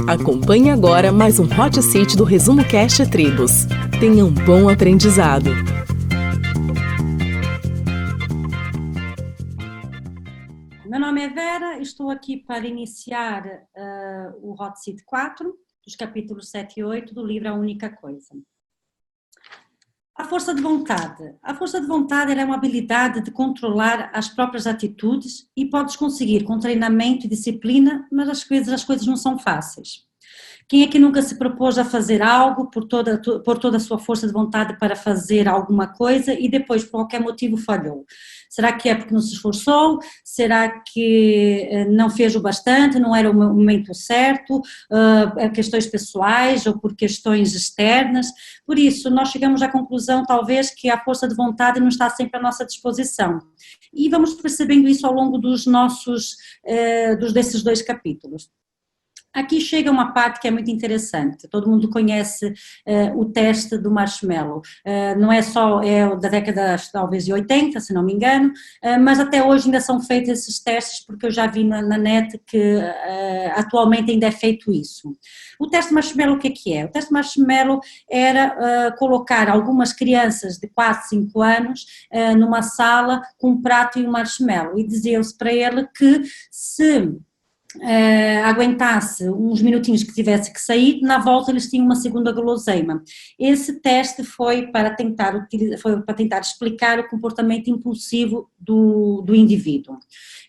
Acompanhe agora mais um Hot Seat do Resumo Cast Tribos. Tenha um bom aprendizado. Meu nome é Vera, estou aqui para iniciar o Hot Seat 4, dos capítulos 7 e 8 do livro A Única Coisa. A força de vontade. A força de vontade é uma habilidade de controlar as próprias atitudes e podes conseguir com treinamento e disciplina, mas às vezes as coisas não são fáceis. Quem é que nunca se propôs a fazer algo por toda a sua força de vontade para fazer alguma coisa e depois por qualquer motivo falhou? Será que é porque não se esforçou? Será que não fez o bastante? Não era o momento certo? Questões pessoais ou por questões externas? Por isso, nós chegamos à conclusão, talvez, que a força de vontade não está sempre à nossa disposição. E vamos percebendo isso ao longo desses dois capítulos. Aqui chega uma parte que é muito interessante, todo mundo conhece o teste do marshmallow, não é só da década talvez de 80, se não me engano, mas até hoje ainda são feitos esses testes, porque eu já vi na net que atualmente ainda é feito isso. O teste marshmallow o que é? O teste marshmallow era colocar algumas crianças de 4, 5 anos numa sala com um prato e um marshmallow e diziam-se para ele que se aguentasse uns minutinhos que tivesse que sair, na volta eles tinham uma segunda guloseima. Esse teste foi para tentar explicar o comportamento impulsivo do indivíduo.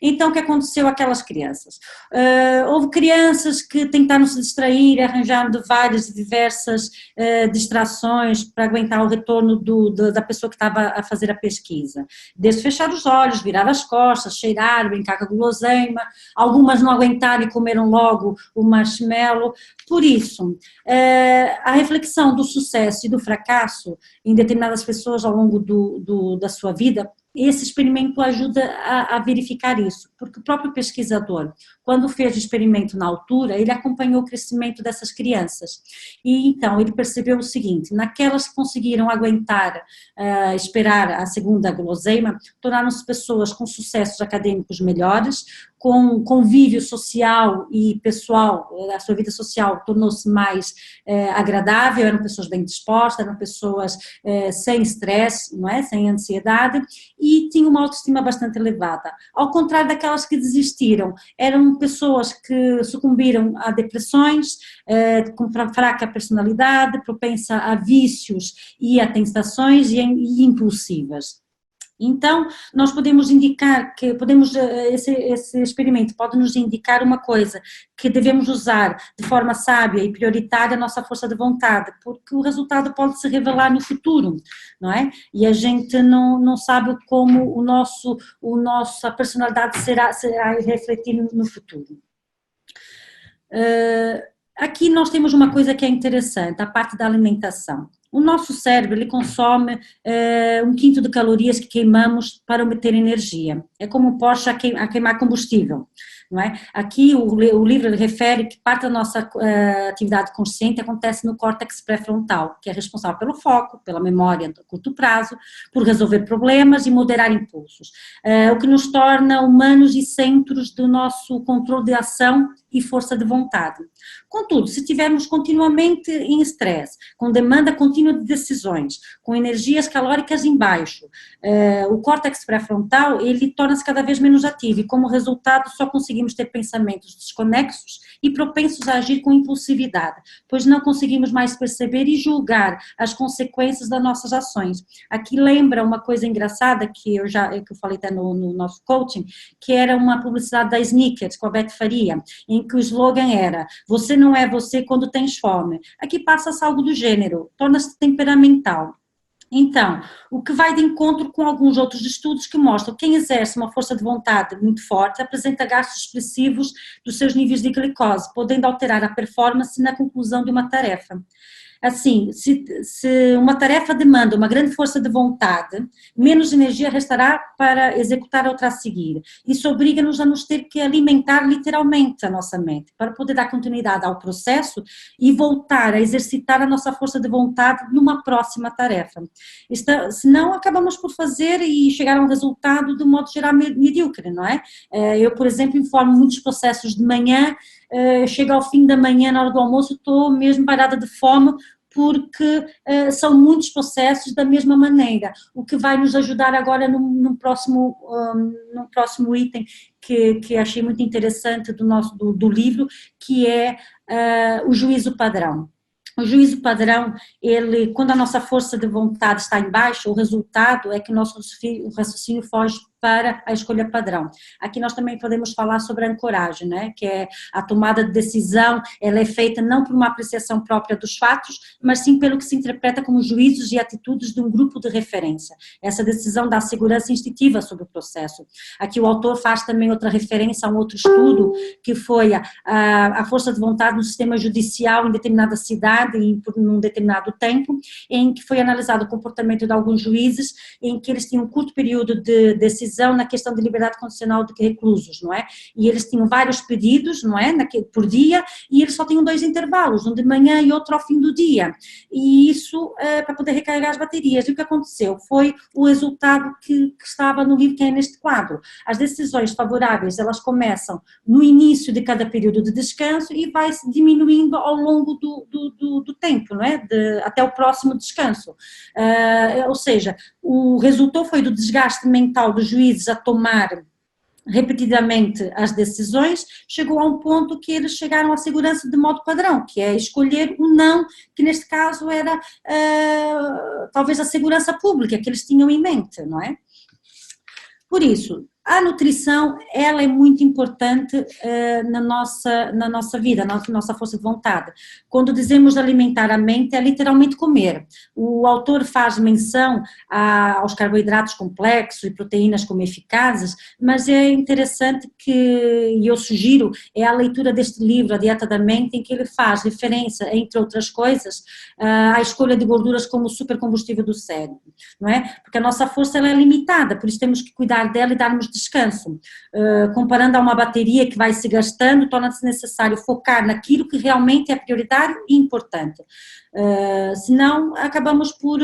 Então, o que aconteceu àquelas crianças? Houve crianças que tentaram se distrair, arranjaram diversas distrações para aguentar o retorno da pessoa que estava a fazer a pesquisa. Desde fechar os olhos, virar as costas, cheirar, brincar com a guloseima, algumas não aguentaram e comeram logo o marshmallow. Por isso, a reflexão do sucesso e do fracasso em determinadas pessoas ao longo da sua vida, esse experimento ajuda a verificar isso, porque o próprio pesquisador, quando fez o experimento na altura, ele acompanhou o crescimento dessas crianças, e então ele percebeu o seguinte: naquelas que conseguiram aguentar, esperar a segunda guloseima, tornaram-se pessoas com sucessos acadêmicos melhores, com convívio social e pessoal, a sua vida social tornou-se mais agradável, eram pessoas bem dispostas, eram pessoas sem estresse, não é? Sem ansiedade, e tinham uma autoestima bastante elevada. Ao contrário daquelas que desistiram, eram pessoas que sucumbiram a depressões, com fraca personalidade, propensa a vícios e a tentações e impulsivas. Então, nós podemos indicar que, esse experimento pode nos indicar uma coisa, que devemos usar de forma sábia e prioritária a nossa força de vontade, porque o resultado pode se revelar no futuro, não é? E a gente não sabe como a personalidade será refletir no futuro. Aqui nós temos uma coisa que é interessante, a parte da alimentação. O nosso cérebro, ele consome 1/5 de calorias que queimamos para obter energia. É como um Porsche a queimar combustível, não é? Aqui o livro refere que parte da nossa atividade consciente acontece no córtex pré-frontal, que é responsável pelo foco, pela memória a curto prazo, por resolver problemas e moderar impulsos, o que nos torna humanos e centros do nosso controle de ação e força de vontade. Contudo, se estivermos continuamente em estresse, com demanda contínua de decisões, com energias calóricas em baixo, o córtex pré-frontal, ele torna-se cada vez menos ativo e, como resultado, só conseguimos ter pensamentos desconexos e propensos a agir com impulsividade, pois não conseguimos mais perceber e julgar as consequências das nossas ações. Aqui lembra uma coisa engraçada que eu falei até no nosso coaching, que era uma publicidade da Snickers com a Beth Faria, em que o slogan era: você não é você quando tens fome. Aqui passa-se algo do gênero, torna-se temperamental. Então, o que vai de encontro com alguns outros estudos que mostram que quem exerce uma força de vontade muito forte apresenta gastos expressivos dos seus níveis de glicose, podendo alterar a performance na conclusão de uma tarefa. Assim, se uma tarefa demanda uma grande força de vontade, menos energia restará para executar a outra a seguir. Isso obriga-nos a nos ter que alimentar literalmente a nossa mente, para poder dar continuidade ao processo e voltar a exercitar a nossa força de vontade numa próxima tarefa. Senão, acabamos por fazer e chegar a um resultado de modo geral medíocre, não é? Eu, por exemplo, informo muitos processos de manhã, chego ao fim da manhã, na hora do almoço, estou mesmo parada de fome, porque são muitos processos da mesma maneira, o que vai nos ajudar agora num próximo item que achei muito interessante do livro, que é o juízo padrão. O juízo padrão, quando a nossa força de vontade está em baixo, o resultado é que o nosso raciocínio foge para a escolha padrão. Aqui nós também podemos falar sobre a ancoragem, né? Que é a tomada de decisão, ela é feita não por uma apreciação própria dos fatos, mas sim pelo que se interpreta como juízos e atitudes de um grupo de referência. Essa decisão dá segurança instintiva sobre o processo. Aqui o autor faz também outra referência a um outro estudo, que foi a força de vontade no sistema judicial em determinada cidade e por um determinado tempo, em que foi analisado o comportamento de alguns juízes, em que eles tinham um curto período de decisão na questão de liberdade condicional de reclusos, não é? E eles tinham vários pedidos, não é? Por dia, e eles só tinham 2 intervalos, um de manhã e outro ao fim do dia. E isso para poder recarregar as baterias. E o que aconteceu? Foi o resultado que estava no livro, que é neste quadro. As decisões favoráveis, elas começam no início de cada período de descanso e vai se diminuindo ao longo do tempo, não é? Até o próximo descanso. Ou seja, o resultado foi do desgaste mental do juiz a tomar repetidamente as decisões, chegou a um ponto que eles chegaram à segurança de modo padrão, que é escolher o não, que neste caso era talvez a segurança pública que eles tinham em mente, não é? Por isso, a nutrição, ela é muito importante na nossa vida, na nossa força de vontade. Quando dizemos alimentar a mente, é literalmente comer. O autor faz menção aos carboidratos complexos e proteínas como eficazes, mas é interessante e eu sugiro, é a leitura deste livro, A Dieta da Mente, em que ele faz referência, entre outras coisas, à escolha de gorduras como supercombustível do cérebro, não é? Porque a nossa força ela é limitada, por isso temos que cuidar dela e darmos descanso. Comparando a uma bateria que vai se gastando, torna-se necessário focar naquilo que realmente é prioritário e importante. Senão acabamos por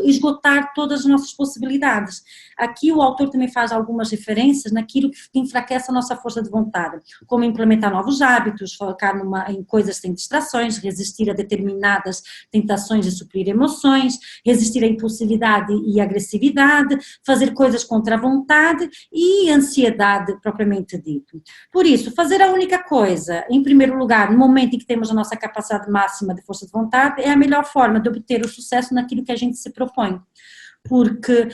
esgotar todas as nossas possibilidades. Aqui o autor também faz algumas referências naquilo que enfraquece a nossa força de vontade, como implementar novos hábitos, focar em coisas sem distrações, resistir a determinadas tentações de suprir emoções, resistir à impulsividade e agressividade, fazer coisas contra a vontade e ansiedade propriamente dito. Por isso, fazer a única coisa, em primeiro lugar, no momento em que temos a nossa capacidade máxima de força de vontade, é a melhor forma de obter o sucesso naquilo que a gente se propõe. Porque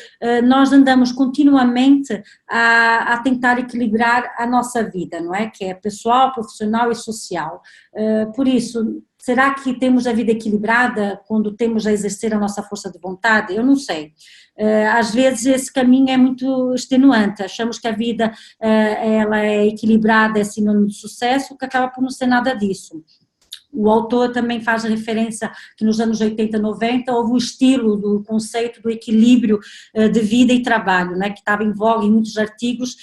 nós andamos continuamente a tentar equilibrar a nossa vida, não é? Que é pessoal, profissional e social. Por isso, será que temos a vida equilibrada quando temos a exercer a nossa força de vontade? Eu não sei. Às vezes esse caminho é muito extenuante, achamos que a vida ela é equilibrada, é sinônimo de sucesso, o que acaba por não ser nada disso. O autor também faz referência que nos anos 80, 90 houve um estilo do conceito do equilíbrio de vida e trabalho, né, que estava em voga em muitos artigos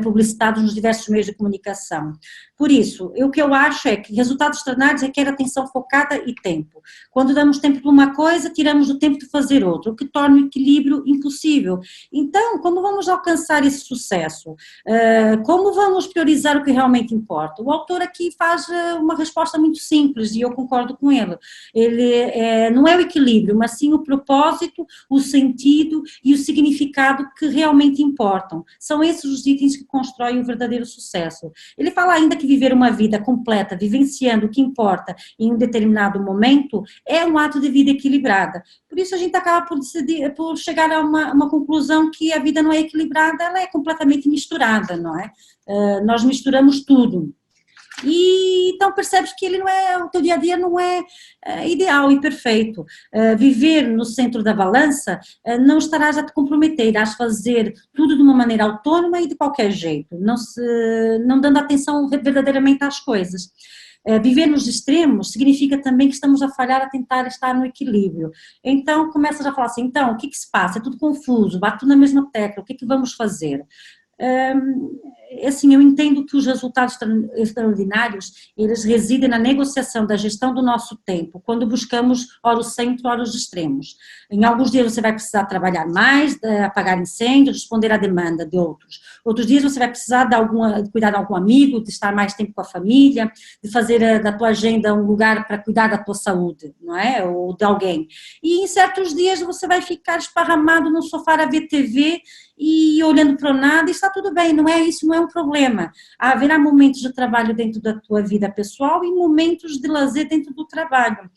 publicitados nos diversos meios de comunicação. Por isso, o que eu acho é que resultados extraordinários requer atenção focada e tempo. Quando damos tempo para uma coisa, tiramos o tempo de fazer outra, o que torna o equilíbrio impossível. Então, como vamos alcançar esse sucesso? Como vamos priorizar o que realmente importa? O autor aqui faz uma resposta muito simples e eu concordo com ele. Ele não é o equilíbrio, mas sim o propósito, o sentido e o significado que realmente importam. São esses os itens que constroem o verdadeiro sucesso. Ele fala ainda que viver uma vida completa, vivenciando o que importa em um determinado momento, é um ato de vida equilibrada. Por isso a gente acaba por chegar a uma conclusão que a vida não é equilibrada, ela é completamente misturada, não é? Nós misturamos tudo. E então percebes que o teu dia a dia não é ideal e perfeito. Viver no centro da balança, não estarás a te comprometer, irás fazer tudo de uma maneira autónoma e de qualquer jeito, não dando atenção verdadeiramente às coisas. Viver nos extremos significa também que estamos a falhar a tentar estar no equilíbrio. Então, começas a falar assim, então, o que se passa? É tudo confuso, bate tudo na mesma tecla, o que vamos fazer? Assim, eu entendo que os resultados extraordinários, eles residem na negociação da gestão do nosso tempo, quando buscamos ora o centro, ora os extremos. Em alguns dias você vai precisar trabalhar mais, apagar incêndios, responder à demanda de outros. Outros dias você vai precisar de cuidar de algum amigo, de estar mais tempo com a família, de fazer da tua agenda um lugar para cuidar da tua saúde, não é? Ou de alguém. E em certos dias você vai ficar esparramado no sofá a ver TV e olhando para o nada, e está tudo bem, não é isso, não é um problema. Haverá momentos de trabalho dentro da tua vida pessoal e momentos de lazer dentro do trabalho.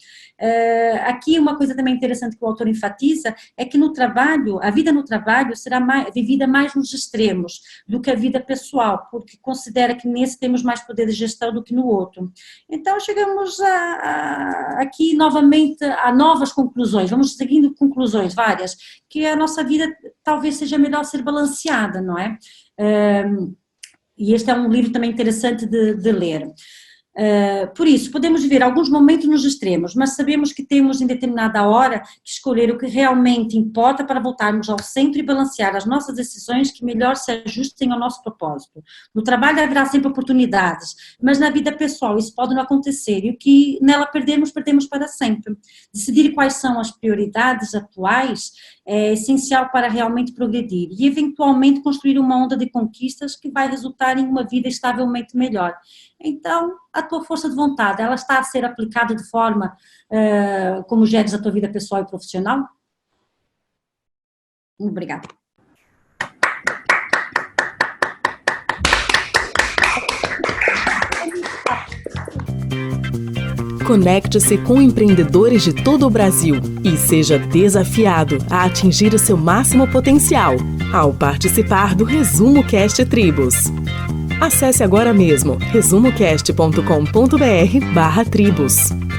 Aqui uma coisa também interessante que o autor enfatiza é que no trabalho, a vida no trabalho será vivida mais nos extremos do que a vida pessoal, porque considera que nesse temos mais poder de gestão do que no outro. Então chegamos aqui novamente a novas conclusões, vamos seguindo conclusões várias, que a nossa vida talvez seja melhor ser balanceada, não é? E este é um livro também interessante de ler. Por isso, podemos viver alguns momentos nos extremos, mas sabemos que temos em determinada hora que escolher o que realmente importa para voltarmos ao centro e balancear as nossas decisões que melhor se ajustem ao nosso propósito. No trabalho haverá sempre oportunidades, mas na vida pessoal isso pode não acontecer e o que nela perdemos, perdemos para sempre. Decidir quais são as prioridades atuais é essencial para realmente progredir e eventualmente construir uma onda de conquistas que vai resultar em uma vida estavelmente melhor. Então, a tua força de vontade, ela está a ser aplicada de forma como geres a tua vida pessoal e profissional? Obrigada. Conecte-se com empreendedores de todo o Brasil e seja desafiado a atingir o seu máximo potencial ao participar do Resumo Cast Tribos. Acesse agora mesmo resumocast.com.br/tribos.